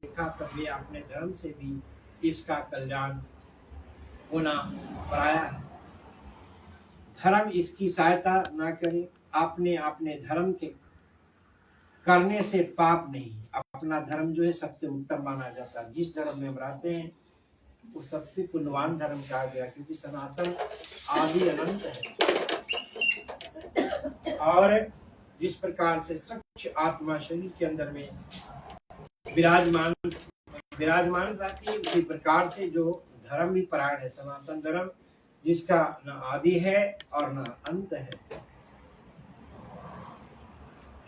देखा तभी अपने धर्म से भी इसका कल्याण होना पराया है। धर्म इसकी सहायता ना करे। आपने अपने धर्म के करने से पाप नहीं। अपना धर्म जो है सबसे उत्तम माना जाता है। जिस धर्म में हम रहते हैं वो सबसे पुण्यवान धर्म कहा गया, क्योंकि सनातन आदि अनंत है। और जिस प्रकार से सच्च आत्मा शरीर के अंदर में विराजमान रहती है, उसी प्रकार से जो धर्म भी परायण है, सनातन धर्म, जिसका न आदि है और न अंत है।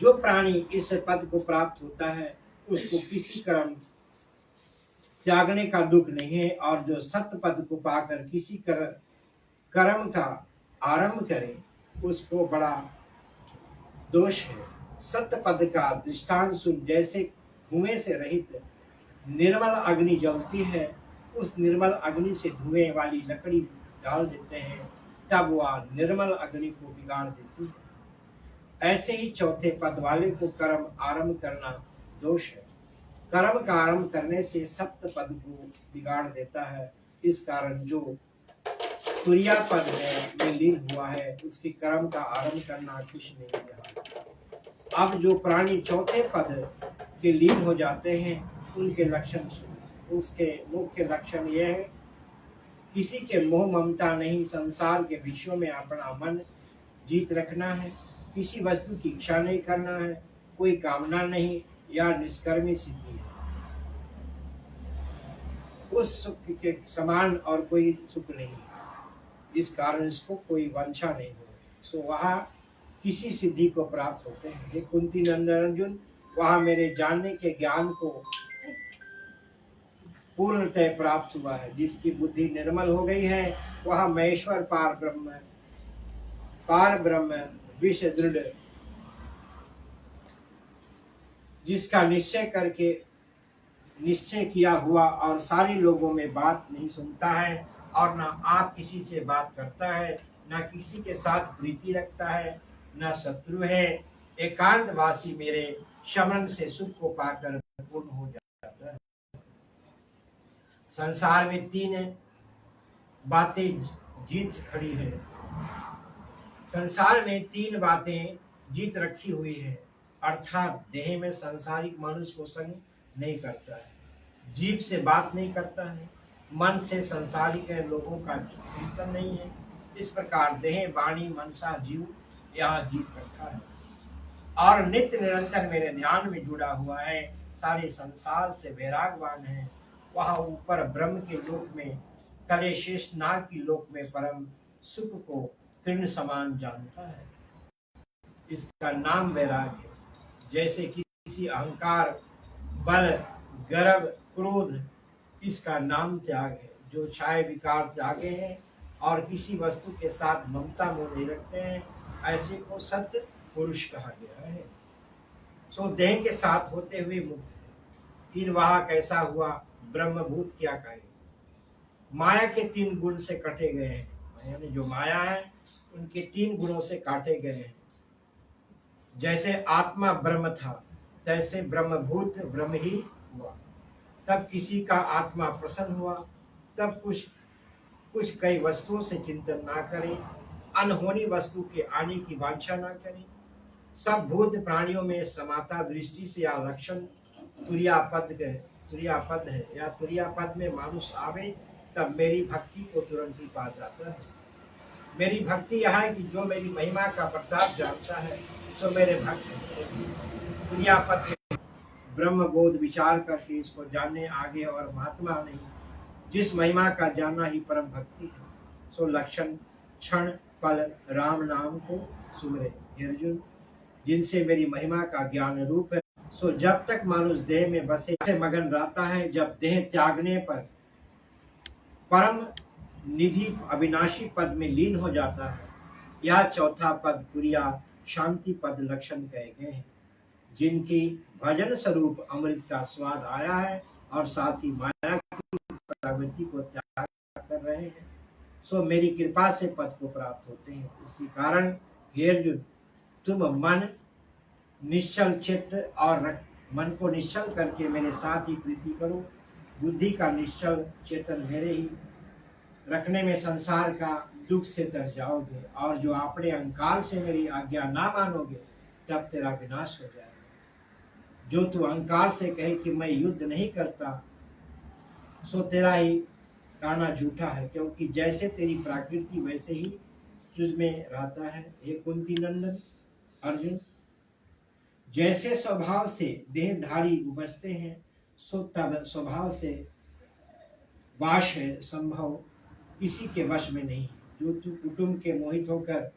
जो प्राणी इस पद को प्राप्त होता है उसको किसी कर्म त्यागने का दुख नहीं है, और जो सत्य पद को पाकर किसी कर्म का आरंभ करे उसको बड़ा दोष है। सत्य पद का दृष्टांत सुन। जैसे धुएं से रहित निर्मल अग्नि जलती है, उस निर्मल अग्नि से धुएं वाली लकड़ी डाल देते हैं, तब वह निर्मल अग्नि को बिगाड़ देती है। ऐसे ही चौथे पद वाले को कर्म आरंभ करना दोष है। कर्म का आरंभ करने से सप्त पद को बिगाड़ देता है। इस कारण जो तुरिया पद में लीन हुआ है उसके कर्म का आरंभ करना कुछ नहीं रहा। अब जो प्राणी चौथे पद के लीन हो जाते हैं उनके लक्षण सुनो। उसके मुख्य लक्षण यह है, किसी के मोह ममता नहीं, संसार के विषयों में अपना मन जीत रखना है, किसी वस्तु की इच्छा नहीं करना है, कोई कामना नहीं या निष्कर्मी सिद्धि है। उस सुख के समान और कोई सुख नहीं है, इस कारण इसको कोई वांछा नहीं हो। सो वहाँ किसी सिद्धि को प्राप्त होते हैं। हे कुंती नंदन अर्जुन, वहाँ मेरे जानने के ज्ञान को पूर्णतः प्राप्त हुआ है। जिसकी बुद्धि निर्मल हो गई है वह महेश्वर पार ब्रह्म विश्व दृढ़, जिसका निश्चय किया हुआ और सारे लोगों में बात नहीं सुनता है और न आप किसी से बात करता है, न किसी के साथ प्रीति रखता है, न शत्रु है। एकांतवासी मेरे शमन से सुख को पाकर पूर्ण हो जाता है। संसार में तीन बातें जीत खड़ी है। संसार में तीन बातें जीत रखी हुई है, अर्थात देह में सांसारिक मनुष्य को संग नहीं करता है, जीभ से बात नहीं करता है, मन से सांसारिक लोगों का कीर्तन नहीं है। इस प्रकार देह वाणी मनसा जीव यहाँ जीत रखा है और नित्य निरंतर मेरे ध्यान में जुड़ा हुआ है। सारे संसार से वैरागवान है। वहाँ ऊपर ब्रह्म के लोक में, तले शेष नाग की लोक में परम सुख को तृण समान जानता है। इसका नाम वैराग है। जैसे किसी अहंकार, बल, गर्व, क्रोध, इसका नाम त्याग है। जो छाए विकार त्यागे हैं और किसी वस्तु के साथ ममता मोह नहीं रखते हैं, ऐसे को सत्य पुरुष कहा गया है। सो देह के साथ होते हुए मुक्त है। फिर वह कैसा हुआ? ब्रह्मभूत क्या कहे? माया के तीन गुण से कटे गए हैं, यानी जो माया है उनके तीन गुणों से काटे गए हैं। जैसे आत्मा ब्रह्म था तैसे ब्रह्मभूत ब्रह्म ही हुआ। तब किसी का आत्मा प्रसन्न हुआ, तब कुछ कई वस्तुओं से चिंतन ना करें, अनहोनी वस्तु के आने की वांछा ना करें। सब भूत प्राणियों में समाता दृष्टि से या लक्षण तुर्यापद है या तुर्यापद में मानुष आवे तब मेरी भक्ति को तुरंत ही पा जाता है। मेरी भक्ति यह है कि जो मेरी महिमा का प्रताप जानता है सो मेरे भक्त है। तुर्यापद ब्रह्म बोध विचार करके इसको जानने आगे और महात्मा नहीं, जिस महिमा का जानना ही परम भक्ति है। सो लक्षण क्षण पल राम नाम को सुमरे अर्जुन, जिनसे मेरी महिमा का ज्ञान रूप है। सो जब तक मानुष देह में बसे से मगन रहता है, जब देह त्यागने पर परम निधि अविनाशी पद में लीन हो जाता है। यह चौथा पद तुरिया शांति पद लक्षण कहे गए हैं, जिनकी भजन स्वरूप अमृत का स्वाद आया है और साथ ही माया की प्रवृत्ति को त्याग कर रहे हैं। सो मेरी कृपा से पद को प्राप्त होते हैं। इसी कारण हे अर्जुन, तुम मन निश्चल चित्त और मन को निश्चल करके मेरे साथ ही प्रीति करो। बुद्धि का निश्चल चेतन मेरे ही रखने में संसार का दुख से तर जाओगे, और जो अपने अहंकार से मेरी आज्ञा ना मानोगे तब तेरा विनाश हो जाएगा। जो तू अहंकार से कहे कि मैं युद्ध नहीं करता, सो तेरा ही कहना झूठा है, क्योंकि जैसे तेरी प्रकृति वैसे ही तुझ में रहता है। हे कुंती नंदन अर्जुन, जैसे स्वभाव से देहधारी उपजते हैं, सो तब स्वभाव से वाश है, संभव किसी के वश में नहीं। जो तू कुटुंब के मोहित होकर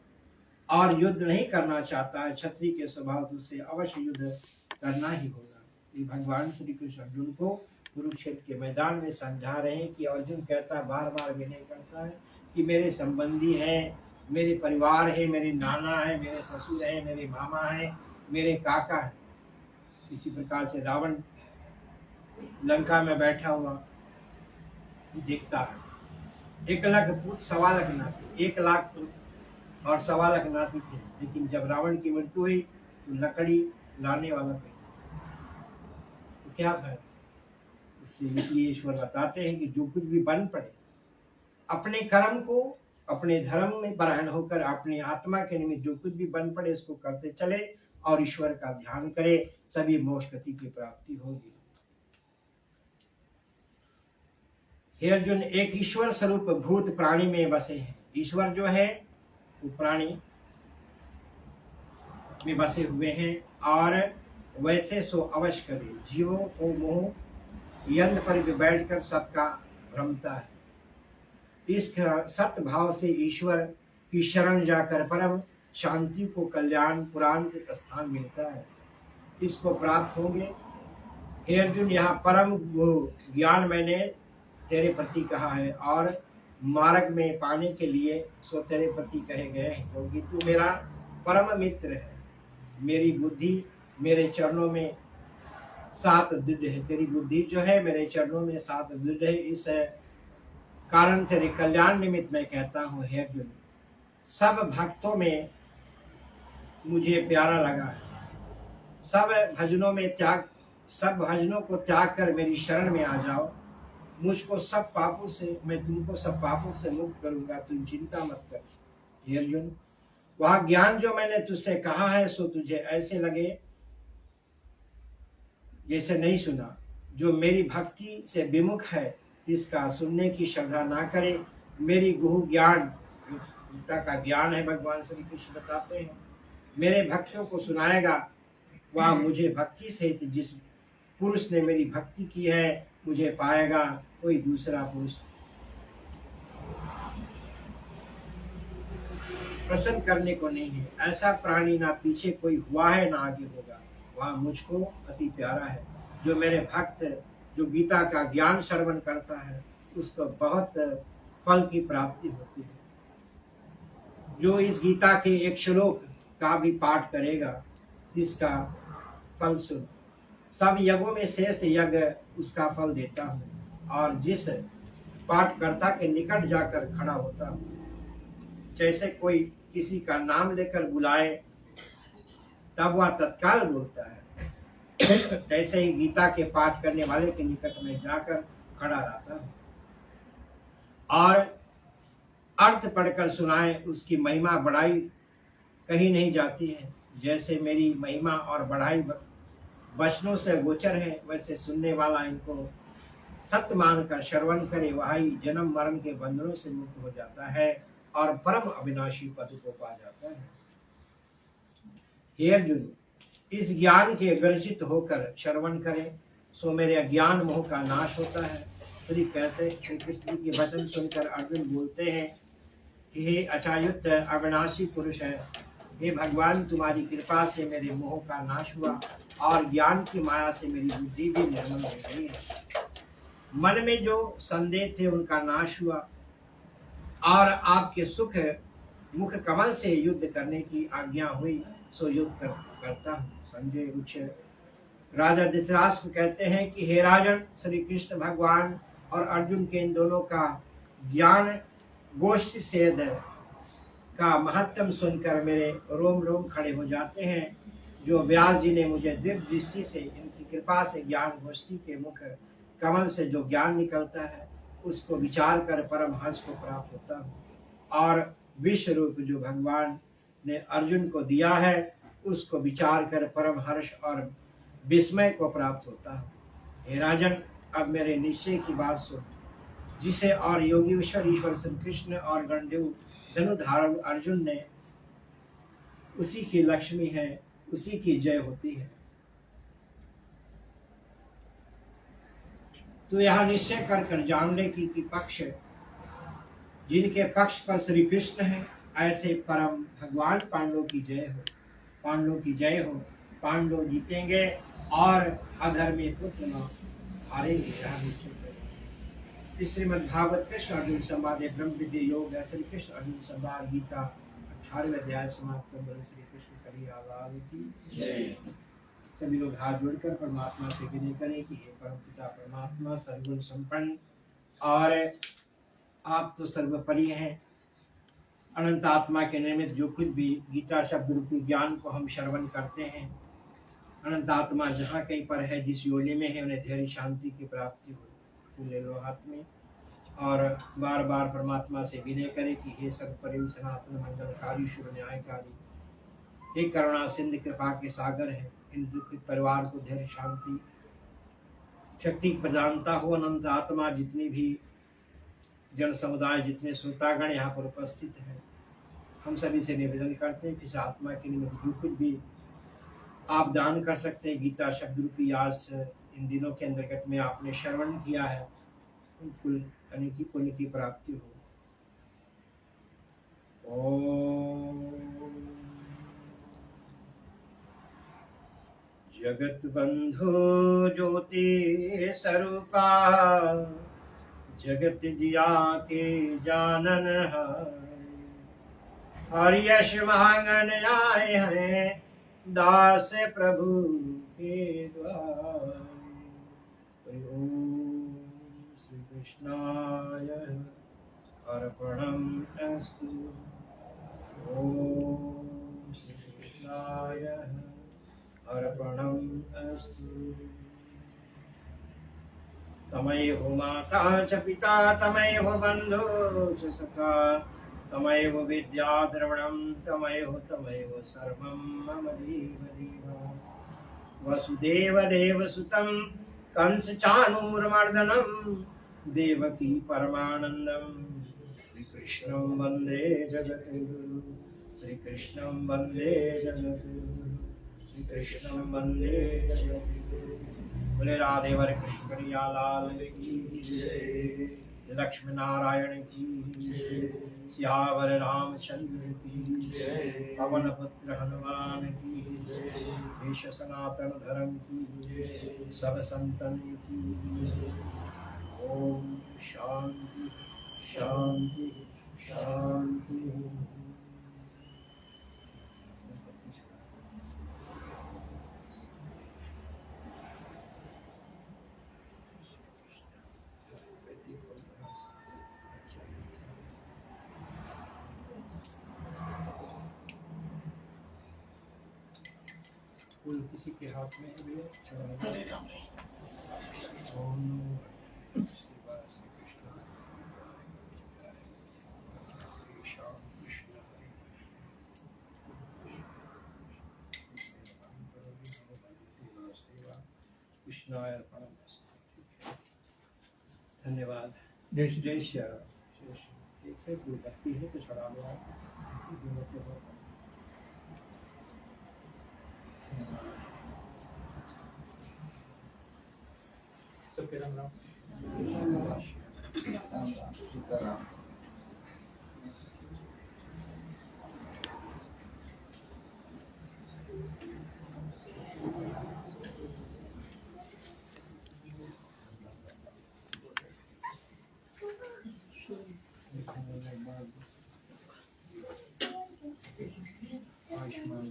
और युद्ध नहीं करना चाहता है, क्षत्रिय के स्वभाव से उससे अवश्य युद्ध करना ही होगा। ये भगवान श्री कृष्ण अर्जुन को कुरुक्षेत्र के मैदान में समझा रहे हैं कि अर्जुन कहता बार बार विनय करता है कि मेरे संबंधी हैं, मेरे परिवार है, मेरे नाना है, मेरे ससुर है, मेरे मामा है, मेरे काका है। इसी प्रकार से रावण लंका में बैठा हुआ देखता है, 1 लाख पुत्र 1.25 लाख नाती, 1 लाख पुत्र और 1.25 लाख नाती थे, लेकिन जब रावण की मृत्यु हुई तो लकड़ी लाने वाला कोई, तो क्या फायदा। इसलिए ईश्वर बताते हैं कि जो कुछ भी बन पड़े, अपने कर्म को, अपने धर्म में परायण होकर अपनी आत्मा के निमित्त जो कुछ भी बन पड़े इसको करते चले और ईश्वर का ध्यान करे, तभी मोक्ष गति की प्राप्ति होगी। हे अर्जुन, एक ईश्वर स्वरूप भूत प्राणी में बसे हैं। ईश्वर जो है वो प्राणी में बसे हुए हैं, और वैसे सो अवश्य करे। जीवों को मोह यंत्र पर भी बैठकर सबका भ्रमता है। इस सत्य भाव से ईश्वर की शरण जाकर परम शांति को कल्याण पुरांत स्थान मिलता है, इसको प्राप्त होंगे। हे अर्जुन, यहाँ परम ज्ञान मैंने तेरे प्रति कहा है, और मार्ग में पाने के लिए सो तेरे प्रति कहे गए हैं, क्योंकि तू मेरा परम मित्र है। मेरी बुद्धि मेरे चरणों में सात दृढ़ है, तेरी बुद्धि जो है मेरे चरणों में सात दृढ़ है। इस कारण तेरे कल्याण निमित्त मैं कहता हूँ हे अर्जुन, सब भक्तों में मुझे प्यारा लगा है। सब भजनों को त्याग कर मेरी शरण में आ जाओ। मुझको सब पापों से, मैं तुमको सब पापों से मुक्त करूंगा, तुम चिंता मत कर। हे अर्जुन, वह ज्ञान जो मैंने तुझसे कहा है सो तुझे ऐसे लगे जैसे नहीं सुना। जो मेरी भक्ति से विमुख है इसका सुनने की श्रद्धा ना करे। मेरी गुहु ज्ञान, गीता का ज्ञान है, भगवान श्री कृष्ण बताते हैं, मेरे भक्तों को सुनाएगा। वह मुझे भक्ति सहित जिस पुरुष ने मेरी भक्ति की है मुझे पाएगा, कोई दूसरा पुरुष प्रसन्न करने को नहीं है। ऐसा प्राणी ना पीछे कोई हुआ है ना आगे होगा। वह मुझको अति प्यारा है। जो मेरे भक्त जो गीता का ज्ञान श्रवण करता है उसको बहुत फल की प्राप्ति होती है। जो इस गीता के एक श्लोक का भी पाठ करेगा इसका फल सुन। सब यज्ञों में श्रेष्ठ यज्ञ उसका फल देता हूँ, और जिस पाठकर्ता के निकट जाकर खड़ा होता हूँ, जैसे कोई किसी का नाम लेकर बुलाए तब वह तत्काल बोलता है, तैसे ही गीता के पाठ करने वाले के निकट में जाकर खड़ा रहता हूँ और अर्थ पढ़कर सुनाए। उसकी महिमा बढ़ाई कहीं नहीं जाती है। जैसे मेरी महिमा और बढ़ाई वचनों से गोचर है, वैसे सुनने वाला इनको सत्य मानकर श्रवण करे, वही जन्म मरण के बंधनों से मुक्त हो जाता है और परम अविनाशी पद को पा जाता है। हे अर्जुन, इस ज्ञान के गर्जित होकर श्रवण करें सो मेरे अज्ञान मोह का नाश होता है। श्री कृष्ण के वचन सुनकर अर्जुन बोलते हैं कि हे अचायुक्त अविनाशी पुरुष है, हे भगवान, तुम्हारी कृपा से मेरे मोह का नाश हुआ और ज्ञान की माया से मेरी बुद्धि भी निर्मल हो गई है। मन में जो संदेह थे उनका नाश हुआ और आपके सुख मुख कमल से युद्ध करने की आज्ञा हुई, सो युद्ध करता हूँ। संजय उच्च राजा धृतराष्ट्र कहते हैं कि हे राजन, श्री कृष्ण भगवान और अर्जुन के इन दोनों का ज्ञान गोष्ठी सेद का महत्तम सुनकर मेरे रोम रोम खड़े हो जाते हैं। जो व्यास जी ने मुझे दिव्य दृष्टि से इनकी कृपा से ज्ञान गोष्ठी के मुख कमल से जो ज्ञान निकलता है उसको विचार कर परम हर्ष को प्राप्त होता हूँ, और विश्व रूप जो भगवान ने अर्जुन को दिया है उसको विचार कर परम हर्ष और विस्मय को प्राप्त होता है। हे राजन, अब मेरे निश्चय की बात सुन, जिसे और योगीश्वर ईश्वर श्री कृष्ण और गणदेव धनुधारण अर्जुन ने, उसी की लक्ष्मी है, उसी की जय होती है। तो यह निश्चय कर कर जान ले कि पक्ष जिनके पक्ष पर श्री कृष्ण है, ऐसे परम भगवान पांडव की जय हो, पांडव की जय हो। पांडव जीतेंगे और अधर्मी पुत्र न हारेंगे। श्रीमद् भागवत कृष्ण अर्जुन संवाद ब्रह्म विद्या योग श्री कृष्ण अर्जुन संवाद गीता 18वें अध्याय समाप्त। श्री कृष्ण करियालाल की जय। सभी लोग हाथ जोड़कर परमात्मा से विनय करें कि हे परम पिता परमात्मा सर्वगुण संपन्न और आप तो सर्वोपरि हैं। अनंत आत्मा के निमित्त जो कुछ भी गीता शब्द रूपी ज्ञान को हम श्रवण करते हैं, अनंत आत्मा जहाँ कहीं पर है, जिस योनि में है, उन्हें धैर्य शांति की प्राप्ति हो। ले लो हाथ में और बार बार परमात्मा से विनय करें कि हे सर्वोपरि सनातन मंगलकारी शुभ न्यायकारी, हे करुणा सिंधु कृपा के सागर है, इन दुखित परिवार को धैर्य शांति शक्ति प्रदानता हो। अनंत आत्मा जितनी भी जन समुदाय, जितने श्रोतागण यहाँ पर उपस्थित हैं, हम सभी से निवेदन करते हैं कि इस आत्मा के निमित्त जो कुछ भी आप दान कर सकते हैं, गीता शब्द रूपी आज इन दिनों के अंतर्गत में आपने श्रवण किया है, उन अनेकी पुण्य की प्राप्ति हो। जगत बंधु ज्योति स्वरूपा, जगत जिया के जानन और यश मांगन आए हैं दास प्रभु के द्वार। ओम श्री कृष्णाय अर्पणम् अस्तु। ओम श्री कृष्णाय अर्पणम् अस्तु। तमैव माता च पिता तमैव बन्धु च सखा तमैव विद्या द्रविणं तमैव सर्वं मम देव देव। वसुदेव देवसुतं कंस चाणूरमर्दनं देवकी परमानन्दं श्रीकृष्णं वन्दे जगद्गुरुं। श्रीकृष्णं वन्दे जगद्गुरुं। श्रीकृष्णं वन्दे जगद्गुरुं। बोले राधे वर कृष्ण कन्हैया लाल की जय। लक्ष्मी नारायण की जय। सियावर रामचंद्र की जय। पवन पुत्र हनुमान की जय। देश सनातन धर्म की जय। सब संतन की जय। ओम शांति शांति शांति। फूल किसी के हाथ में है भैया? ओम कृष्णाय अर्पणम्। धन्यवाद। जय जय श्री राम। एक कोई भक्ति है तो चढ़ा लो आप। सबके राम राम। सीताराम। आयुष्मान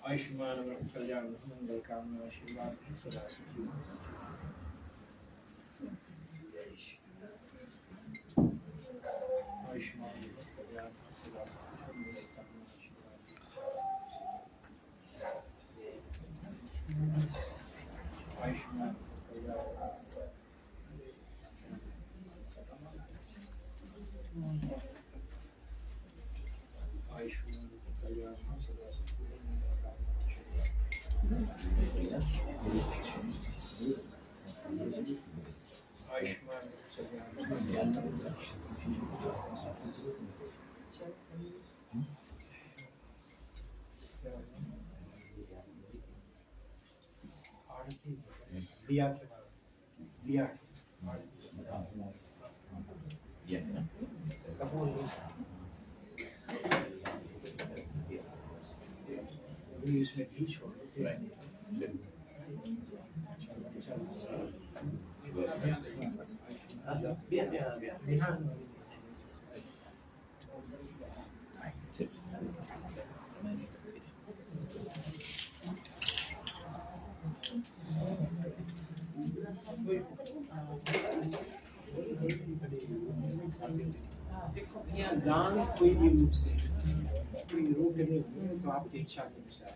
आयुष्मान कल्याण मंगल कामना आशीर्वाद सदा सुखी आयुष्मान कल्याण सदा मंगल कामना आशीर्वाद आयुष्मान कल्याण आयुष्मान कल्याण सदा सुखी मंगल कामना आयुष्मान आरती दिया के बाद दिया कपूर इसमें घी छोड़ो देखो यहाँ दान कोई भी रूप से कोई रोक नहीं है तो आपकी इच्छा के अनुसार